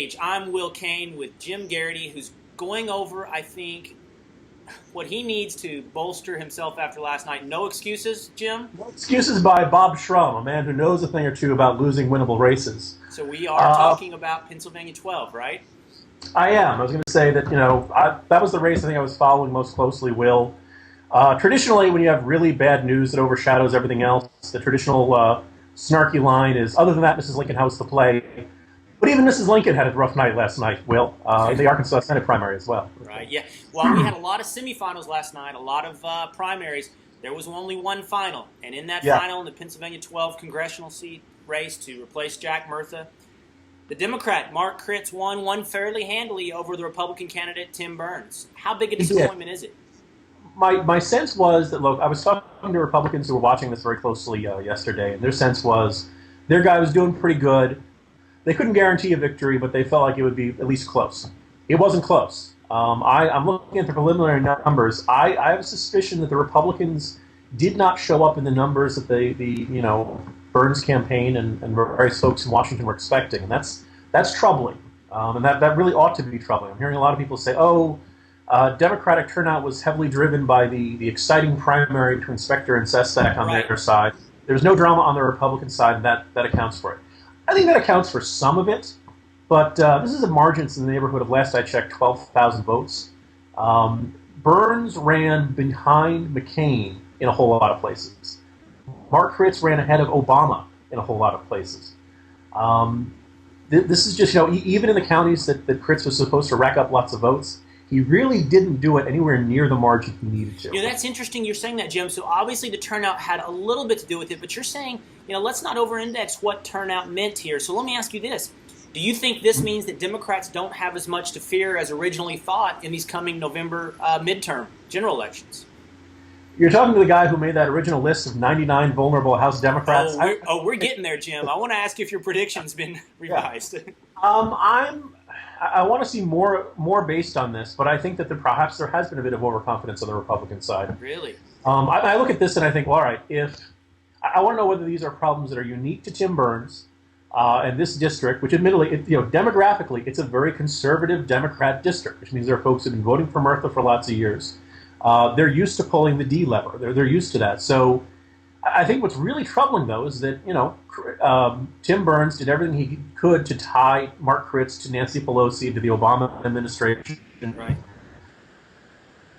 stage. I'm Will Cain with Jim Geraghty, who's going over, I think, what he needs to bolster himself after last night. No excuses, Jim? No excuses by Bob Schrum, a man who knows a thing or two about losing winnable races. So we are talking about Pennsylvania 12, right? I am. I was going to say that, that was the race I think I was following most closely, Will. Traditionally, when you have really bad news that overshadows everything else, the traditional snarky line is, other than that, Mrs. Lincoln has to play. But even Mrs. Lincoln had a rough night last night, Will, in the Arkansas Senate primary as well. Right, yeah. Well, we had a lot of semifinals last night, a lot of primaries. There was only one final, and in that final, in the Pennsylvania 12 congressional seat race to replace Jack Murtha, the Democrat, Mark Kritz, won fairly handily over the Republican candidate, Tim Burns. How big a disappointment is it? My sense was that, look, I was talking to Republicans who were watching this very closely yesterday, and their sense was their guy was doing pretty good. They couldn't guarantee a victory, but they felt like it would be at least close. It wasn't close. I'm looking at the preliminary numbers. I have a suspicion that the Republicans did not show up in the numbers that the Burns campaign and various folks in Washington were expecting, and that's troubling. And that really ought to be troubling. I'm hearing a lot of people say, Democratic turnout was heavily driven by the exciting primary between Specter and Sestak on their side. There's no drama on the Republican side, and that accounts for it. I think that accounts for some of it, but this is a margin in the neighborhood of, last I checked, 12,000 votes. Burns ran behind McCain in a whole lot of places. Mark Kritz ran ahead of Obama in a whole lot of places. This is just, even in the counties that Kritz was supposed to rack up lots of votes, he really didn't do it anywhere near the margin he needed to. That's interesting you're saying that, Jim. So obviously the turnout had a little bit to do with it, but you're saying, let's not over-index what turnout meant here. So let me ask you this. Do you think this means that Democrats don't have as much to fear as originally thought in these coming November midterm general elections? You're talking to the guy who made that original list of 99 vulnerable House Democrats. We're getting there, Jim. I want to ask you if your prediction's been revised. I want to see more based on this, but I think that perhaps there has been a bit of overconfidence on the Republican side. Really? I look at this and I think, well, all right, I want to know whether these are problems that are unique to Tim Burns and this district, which admittedly, demographically, it's a very conservative Democrat district, which means there are folks who have been voting for Murtha for lots of years. They're used to pulling the D lever. They're used to that. So I think what's really troubling, though, is that, Tim Burns did everything he could to tie Mark Kritz to Nancy Pelosi, to the Obama administration. Right.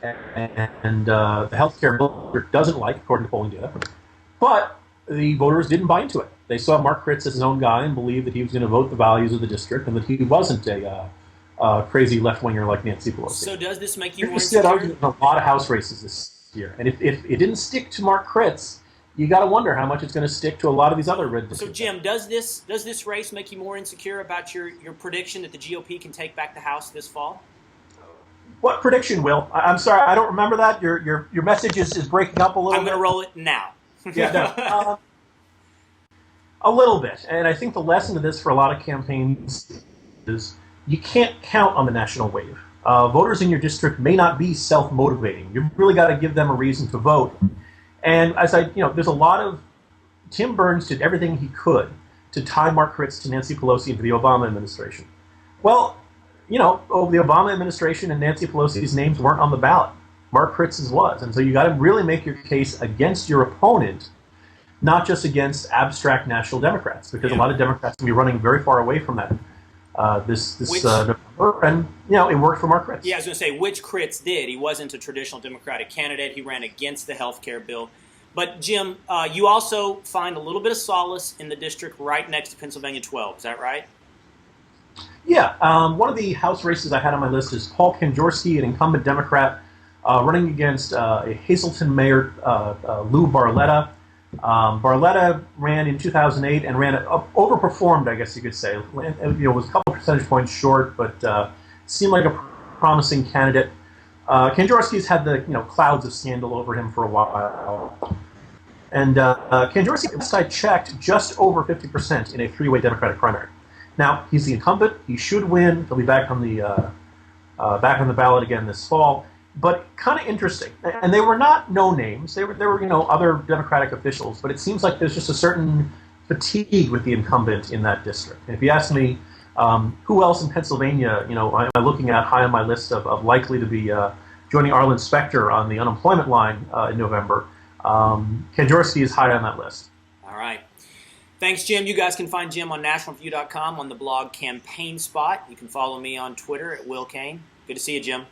And the health care bill doesn't like, according to polling data. But the voters didn't buy into it. They saw Mark Kritz as his own guy and believed that he was going to vote the values of the district and that he wasn't a crazy left-winger like Nancy Pelosi. So does this make you more insecure? insecure? Argument in a lot of House races this year. And if it didn't stick to Mark Kritz, you got to wonder how much it's going to stick to a lot of these other red districts. So, Jim, does this race make you more insecure about your prediction that the GOP can take back the House this fall? What prediction, Will? I'm sorry, I don't remember that. Your message is breaking up a little bit. I'm going to roll it now. A little bit. And I think the lesson of this for a lot of campaigns is you can't count on the national wave. Voters in your district may not be self-motivating. You've really got to give them a reason to vote. And there's a lot of Tim Burns did everything he could to tie Mark Kritz to Nancy Pelosi and to the Obama administration. Well, the Obama administration and Nancy Pelosi's names weren't on the ballot. Mark Kritz's was. And so you got to really make your case against your opponent, not just against abstract national Democrats, because a lot of Democrats can be running very far away from that November, and it worked for Mark Kritz. Yeah, I was going to say, which Kritz did. He wasn't a traditional Democratic candidate. He ran against the health care bill. But, Jim, you also find a little bit of solace in the district right next to Pennsylvania 12. Is that right? Yeah. One of the House races I had on my list is Paul Kanjorski, an incumbent Democrat, running against a Hazleton Mayor, Lou Barletta. Barletta ran in 2008 and overperformed, I guess you could say. It was a couple percentage points short, but seemed like a promising candidate. Kanjorski's had the clouds of scandal over him for a while. And Kanjorski, last I checked, just over 50% in a three-way Democratic primary. Now, he's the incumbent. He should win. He'll be back on the ballot again this fall. But kind of interesting. And they were not no names. They were other Democratic officials. But it seems like there's just a certain fatigue with the incumbent in that district. And if you ask me, Who else in Pennsylvania, am I looking at high on my list of likely to be joining Arlen Specter on the unemployment line in November? Kanjorski is high on that list. All right. Thanks, Jim. You guys can find Jim on nationalreview.com on the blog Campaign Spot. You can follow me on Twitter at Will Cain. Good to see you, Jim.